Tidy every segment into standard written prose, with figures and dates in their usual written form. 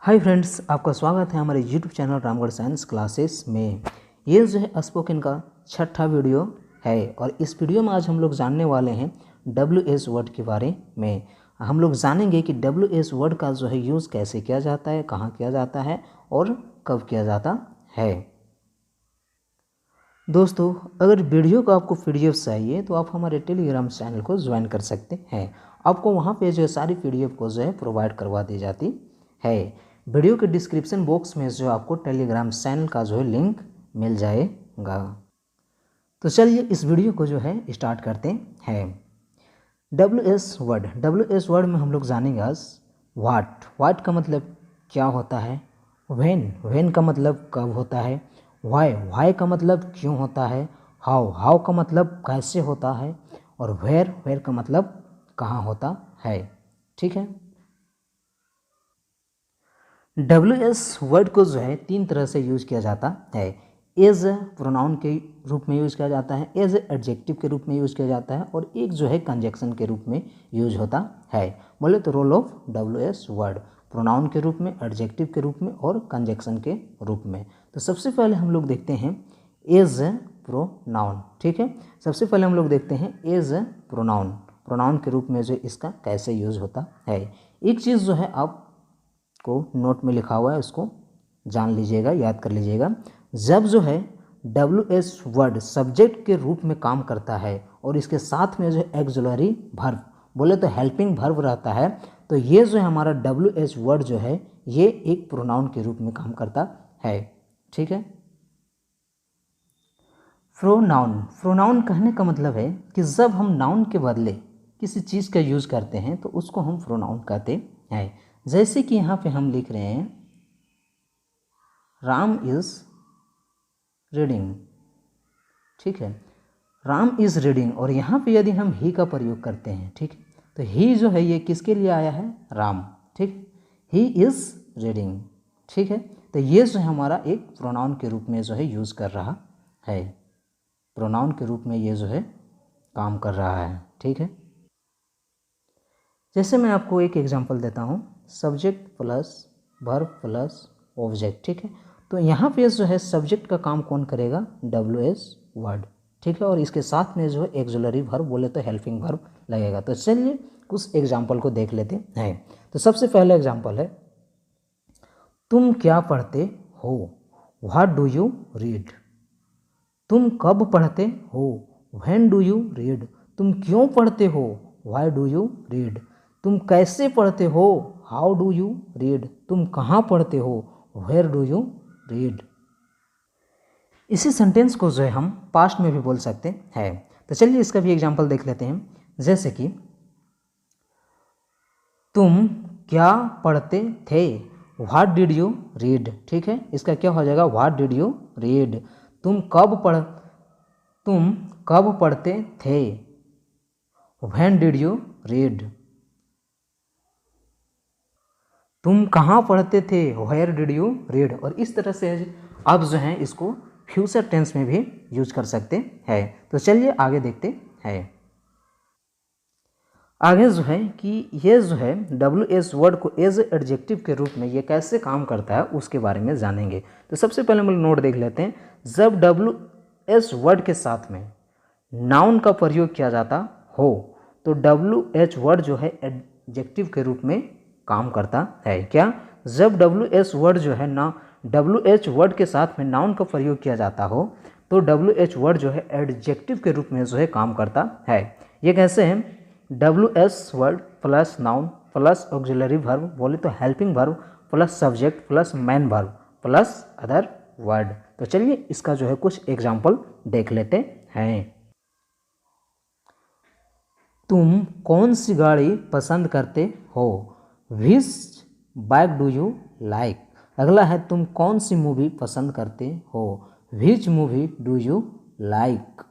Hi friends, आपका स्वागत है हमारे YouTube channel Ramgarh science classes में। ये जो है स्पोकन का छठा वीडियो है और इस वीडियो में आज हम लोग जानने वाले हैं WH वर्ड के बारे में। हम लोग जानेंगे कि WH वर्ड का जो है यूज़ कैसे किया जाता है, कहाँ किया जाता है और कब किया जाता है। दोस्तों, अगर वीडियो का आपको PDF चाहिए तो आप हमारे टेलीग्राम चैनल को ज्वाइन कर सकते हैं। आपको वहाँ पे जो है सारी PDF को जो है प्रोवाइड करवा दी जाती है। वीडियो के डिस्क्रिप्शन बॉक्स में जो आपको टेलीग्राम चैनल का जो है लिंक मिल जाएगा। तो चलिए इस वीडियो को जो है स्टार्ट करते हैं। WH वर्ड में हम लोग जानेंगे आज वाट का मतलब क्या होता है, व्हेन का मतलब कब होता है, वाई का मतलब क्यों होता है, हाउ का मतलब कैसे होता है और वेयर का मतलब कहाँ होता है। ठीक है। WH वर्ड को जो है तीन तरह से यूज किया जाता है। एज प्रोनाउन के रूप में यूज किया जाता है, एज एडजेक्टिव के रूप में यूज किया जाता है और एक जो है कंजक्शन के रूप में यूज होता है। बोले तो role of WH word pronoun के रूप में, एडजेक्टिव के रूप में और कंजक्शन के रूप में। तो सबसे पहले हम लोग देखते हैं एज प्रोनाउन। ठीक है, सबसे पहले हम लोग देखते हैं एज प्रोनाउन के रूप में जो इसका कैसे यूज होता है। एक चीज़ जो है आप को नोट में लिखा हुआ है, उसको जान लीजिएगा, याद कर लीजिएगा। जब जो है WH वर्ड सब्जेक्ट के रूप में काम करता है और इसके साथ में जो है एक्सुलरी वर्ब बोले तो हेल्पिंग वर्ब रहता है, तो ये जो है हमारा WH वर्ड जो है ये एक प्रोनाउन के रूप में काम करता है। ठीक है। प्रोनाउन कहने का मतलब है कि जब हम नाउन के बदले किसी चीज़ का यूज़ करते हैं तो उसको हम प्रोनाउन कहते हैं। जैसे कि यहाँ पे हम लिख रहे हैं राम इज़ रीडिंग। ठीक है, राम इज़ रीडिंग और यहाँ पे यदि हम ही का प्रयोग करते हैं, ठीक, तो ही जो है ये किसके लिए आया है, राम। ठीक, ही इज़ रीडिंग। ठीक है, तो ये जो है हमारा एक प्रोनाउन के रूप में जो है यूज़ कर रहा है, प्रोनाउन के रूप में ये जो है काम कर रहा है। ठीक है, जैसे मैं आपको एक एग्जांपल देता हूँ, subject plus verb plus object. ठीक है, तो यहाँ पे जो है सब्जेक्ट का काम कौन करेगा, WH वर्ड। ठीक है, और इसके साथ में जो है एक्सुलरी वर्ब बोले तो हेल्पिंग वर्ब लगेगा। तो चलिए कुछ एग्जांपल को देख लेते हैं। तो सबसे पहला एग्जांपल है, तुम क्या पढ़ते हो, व्हाट डू यू रीड। तुम कब पढ़ते हो, व्हेन डू यू रीड। तुम क्यों पढ़ते हो, व्हाई डू यू रीड। तुम कैसे पढ़ते हो, हाउ डू यू रीड। तुम कहाँ पढ़ते हो, वेयर डू यू रीड। इसी सेंटेंस को जो है हम पास्ट में भी बोल सकते हैं। तो चलिए इसका भी एग्जांपल देख लेते हैं। जैसे कि तुम क्या पढ़ते थे, व्हाट डिड यू रीड। ठीक है, इसका क्या हो जाएगा, व्हाट डिड यू रीड। तुम कब पढ़ते थे, व्हेन डिड यू रीड। तुम कहाँ पढ़ते थे, वेयर डिड यू रीड। और इस तरह से आप जो हैं इसको फ्यूचर टेंस में भी यूज कर सकते हैं। तो चलिए आगे देखते हैं। आगे जो है कि ये जो है WH वर्ड को एज एडजेक्टिव के रूप में ये कैसे काम करता है उसके बारे में जानेंगे। तो सबसे पहले हम लोग नोट देख लेते हैं। जब WH वर्ड के साथ में नाउन का प्रयोग किया जाता हो तो WH वर्ड जो है एडजेक्टिव के रूप में काम करता है। क्या, जब WH वर्ड जो है ना WH वर्ड के साथ में नाउन का प्रयोग किया जाता हो तो WH वर्ड जो है एडजेक्टिव के रूप में जो है काम करता है। ये कैसे है, WH word plus noun plus auxiliary verb बोले तो helping verb plus subject plus main verb plus other word. तो चलिए इसका जो है कुछ एग्जाम्पल देख लेते हैं। तुम कौन सी गाड़ी पसंद करते हो, विच बाइक डू यू लाइक। अगला है, तुम कौन सी मूवी पसंद करते हो, which movie do you like.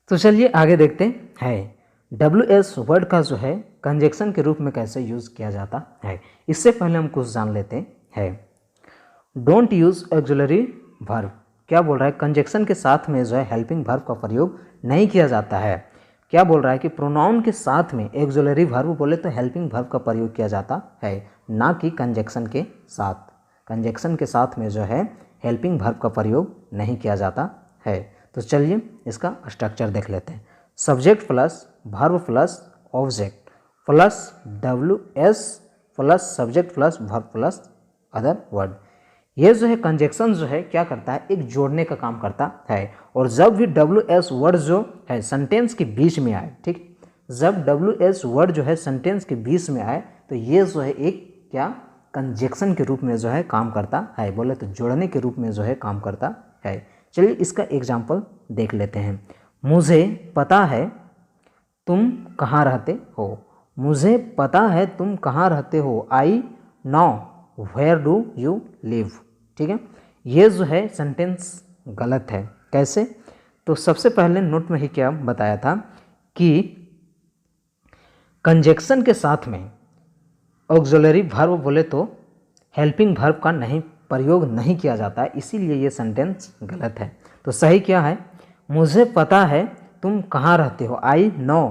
तो चलिए आगे देखते हैं WH वर्ड का जो है कंजक्शन के रूप में कैसे यूज़ किया जाता है। इससे पहले हम कुछ जान लेते हैं। डोंट यूज़ ऑक्सिलरी वर्ब, क्या बोल रहा है, कंजक्शन के साथ में जो है हेल्पिंग वर्ब का प्रयोग नहीं किया जाता है। क्या बोल रहा है कि प्रोनाउन के साथ में ऑक्सिलरी वर्ब बोले तो हेल्पिंग वर्ब का प्रयोग किया जाता है। ना कि कंजक्शन के साथ। कंजक्शन के साथ में जो है हेल्पिंग वर्ब का प्रयोग नहीं किया जाता है। तो चलिए इसका स्ट्रक्चर देख लेते हैं। Subject plus verb plus object plus WS plus subject plus verb plus other word. ये जो है कंजक्शन जो है क्या करता है, एक जोड़ने का काम करता है। और जब भी WS वर्ड जो है सेंटेंस के बीच में आए, ठीक, जब WS वर्ड जो है सेंटेंस के बीच में आए तो ये जो है एक क्या कंजक्शन के रूप में जो है काम करता है, बोले तो जोड़ने के रूप में जो है काम करता है। चलिए इसका एग्जाम्पल देख लेते हैं। मुझे पता है तुम कहाँ रहते हो। मुझे पता है तुम कहाँ रहते हो। I know where do you live. ठीक है, ये जो है सेंटेंस गलत है। कैसे? तो सबसे पहले नोट में ही क्या बताया था कि कंजक्शन के साथ में ऑक्सिलरी वर्ब बोले तो हेल्पिंग वर्ब का नहीं प्रयोग नहीं किया जाता है, इसीलिए ये सेंटेंस गलत है। तो सही क्या है, मुझे पता है तुम कहाँ रहते हो। I know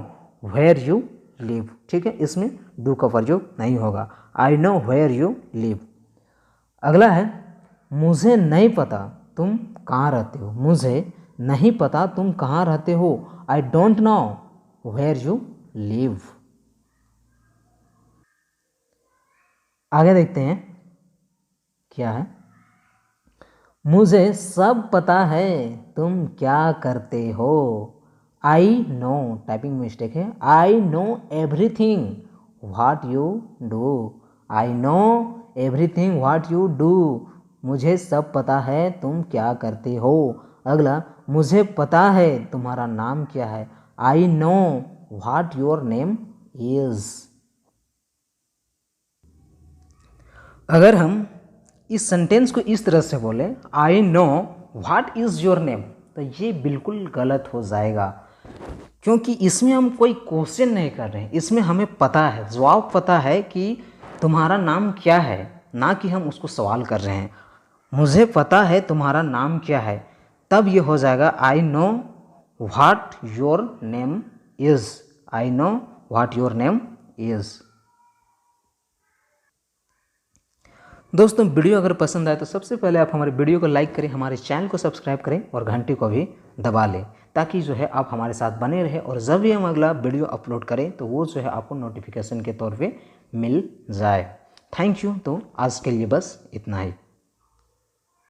where you live. ठीक है, इसमें डू का प्रयोग नहीं होगा। I know where you live. अगला है मुझे नहीं पता तुम कहाँ रहते हो। मुझे नहीं पता तुम कहाँ रहते हो। I don't know where you live. आगे देखते हैं क्या है। मुझे सब पता है तुम क्या करते हो। आई नो, टाइपिंग मिस्टेक है। I know everything what you do. I know everything what you do. मुझे सब पता है तुम क्या करते हो। अगला, मुझे पता है तुम्हारा नाम क्या है। I know what your name is. अगर हम इस सेंटेंस को इस तरह से बोले, I know what is your name, तो ये बिल्कुल गलत हो जाएगा, क्योंकि इसमें हम कोई क्वेश्चन नहीं कर रहे हैं। इसमें हमें पता है, जवाब पता है कि तुम्हारा नाम क्या है, ना कि हम उसको सवाल कर रहे हैं। मुझे पता है तुम्हारा नाम क्या है, तब ये हो जाएगा I know what your name is. I know what your name is. दोस्तों, वीडियो अगर पसंद आए तो सबसे पहले आप हमारे वीडियो को लाइक करें, हमारे चैनल को सब्सक्राइब करें और घंटी को भी दबा लें, ताकि जो है आप हमारे साथ बने रहे और जब भी हम अगला वीडियो अपलोड करें तो वो जो है आपको नोटिफिकेशन के तौर पे मिल जाए। Thank you. तो आज के लिए बस इतना ही।